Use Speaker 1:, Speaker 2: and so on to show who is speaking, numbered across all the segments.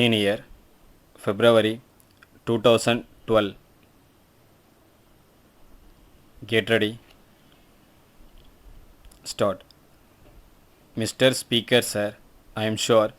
Speaker 1: Senior, February 2012. Get ready. Start. Mr. Speaker, sir, I am sure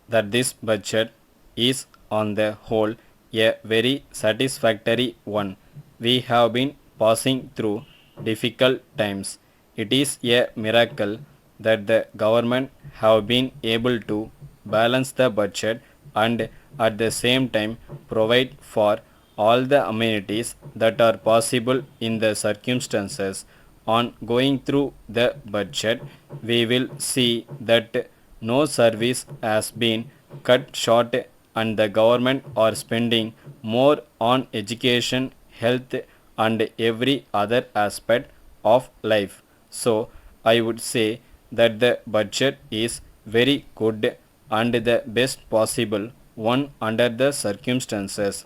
Speaker 1: that this budget is on the whole a very satisfactory one. We have been passing through difficult times. It is a miracle that the government have been able to balance the budget and at the same time provide for all the amenities that are possible in the circumstances. On going through the budget, we will see that no service has been cut short and the government are spending more on education, health and every other aspect of life. So I would say that the budget is very good and the best possible one under the circumstances.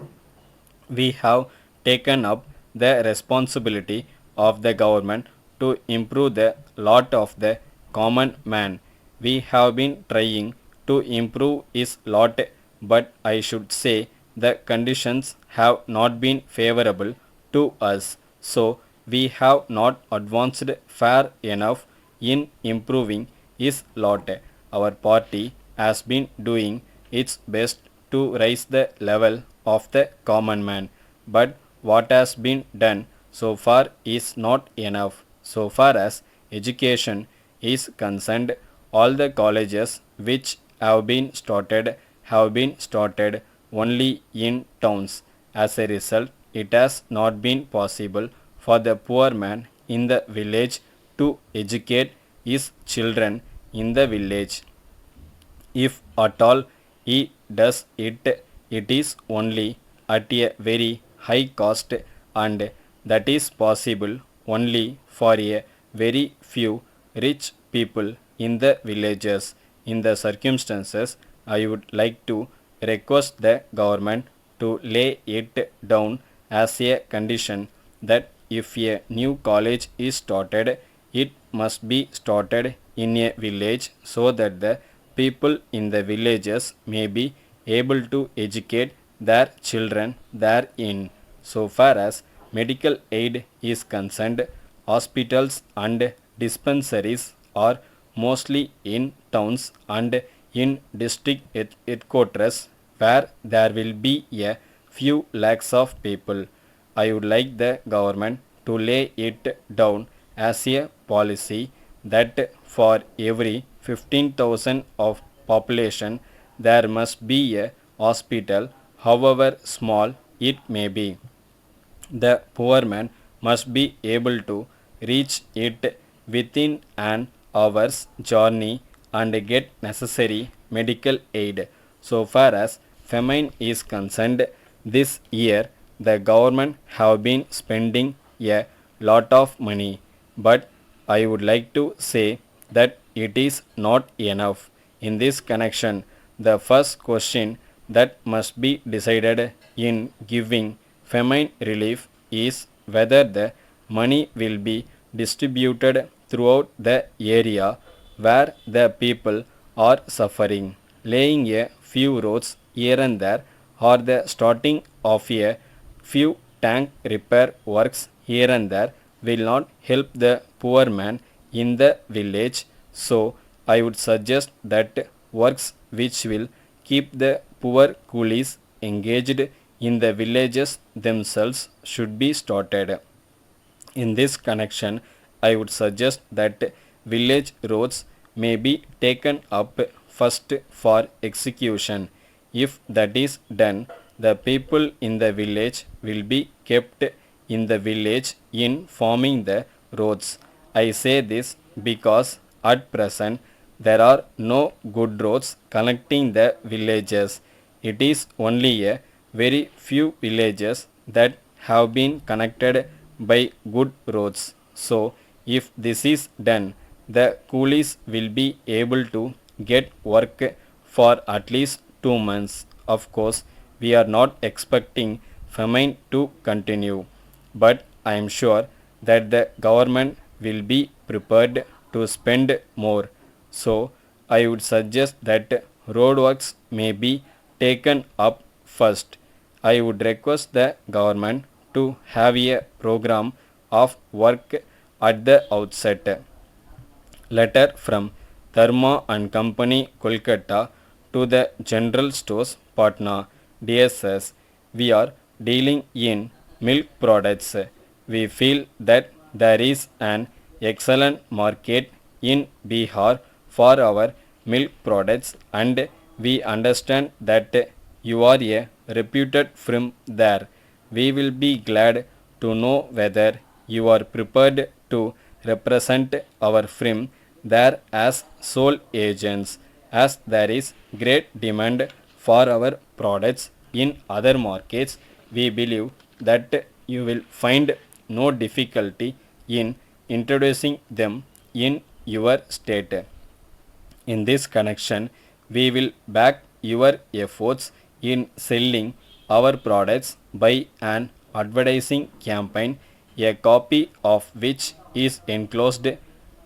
Speaker 1: We have taken up the responsibility of the government to improve the lot of the common man. We have been trying to improve his lot, but I should say the conditions have not been favorable to us. So we have not advanced far enough in improving his lot. Our party has been doing its best to raise the level of the common man, but what has been done so far is not enough. So far as education is concerned, all the colleges which have been started only in towns. As a result, it has not been possible for the poor man in the village to educate his children in the village. If at all he does it, it is only at a very high cost, and that is possible only for a very few rich people in the villages. In the circumstances, I would like to request the government to lay it down as a condition that if a new college is started, it must be started in a village so that the people in the villages may be able to educate their children therein. So far as medical aid is concerned, hospitals and dispensaries are mostly in towns and in district headquarters where there will be a few lakhs of people. I would like the government to lay it down as a policy that for every 15,000 of population there must be a hospital, however small it may be. The poor man must be able to reach it within an hour's journey and get necessary medical aid. So far as famine is concerned, this year the government have been spending a lot of money, but I would like to say that it is not enough. In this connection, the first question that must be decided in giving famine relief is whether the money will be distributed throughout the area where the people are suffering. Laying a few roads here and there or the starting of a few tank repair works here and there will not help the poor man in the village. So I would suggest that works which will keep the poor coolies engaged in the villages themselves should be started. In this connection, I would suggest that village roads may be taken up first for execution. If that is done, the people in the village will be kept in the village in forming the roads. I say this because at present there are no good roads connecting the villages. It is only a very few villages that have been connected by good roads. So, if this is done, the coolies will be able to get work for at least 2 months. Of course, we are not expecting famine to continue, but I am sure that the government will be prepared to spend more. So, I would suggest that roadworks may be taken up first. I would request the government to have a program of work at the outset. Letter from Dharma and Company, Kolkata, to the General Stores, Patna. Dear Sirs, we are dealing in milk products. We feel that there is an excellent market in Bihar for our milk products, and we understand that you are a reputed firm there. We will be glad to know whether you are prepared to represent our firm there as sole agents, as there is great demand for our products in other markets. We believe that you will find no difficulty in introducing them in your state. In this connection, we will back your efforts in selling our products by an advertising campaign, a copy of which is enclosed,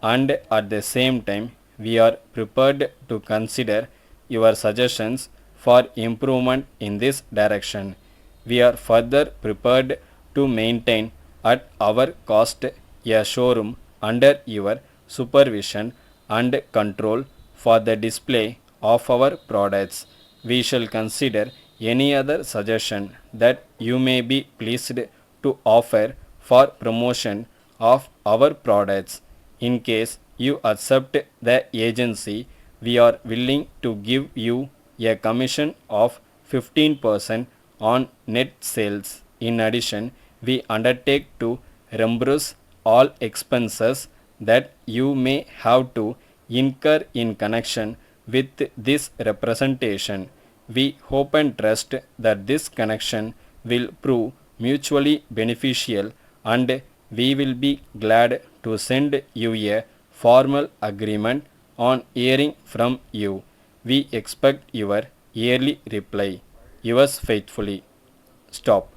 Speaker 1: and at the same time, we are prepared to consider your suggestions for improvement in this direction. We are further prepared to maintain at our cost a showroom under your supervision and control for the display of our products. We shall consider any other suggestion that you may be pleased to offer for promotion of our products. In case you accept the agency, we are willing to give you a commission of 15% on net sales. In addition, we undertake to reimburse all expenses that you may have to incur in connection with this representation. We hope and trust that this connection will prove mutually beneficial, and we will be glad to send you a formal agreement on hearing from you. We expect your yearly reply. Yours faithfully. Stop.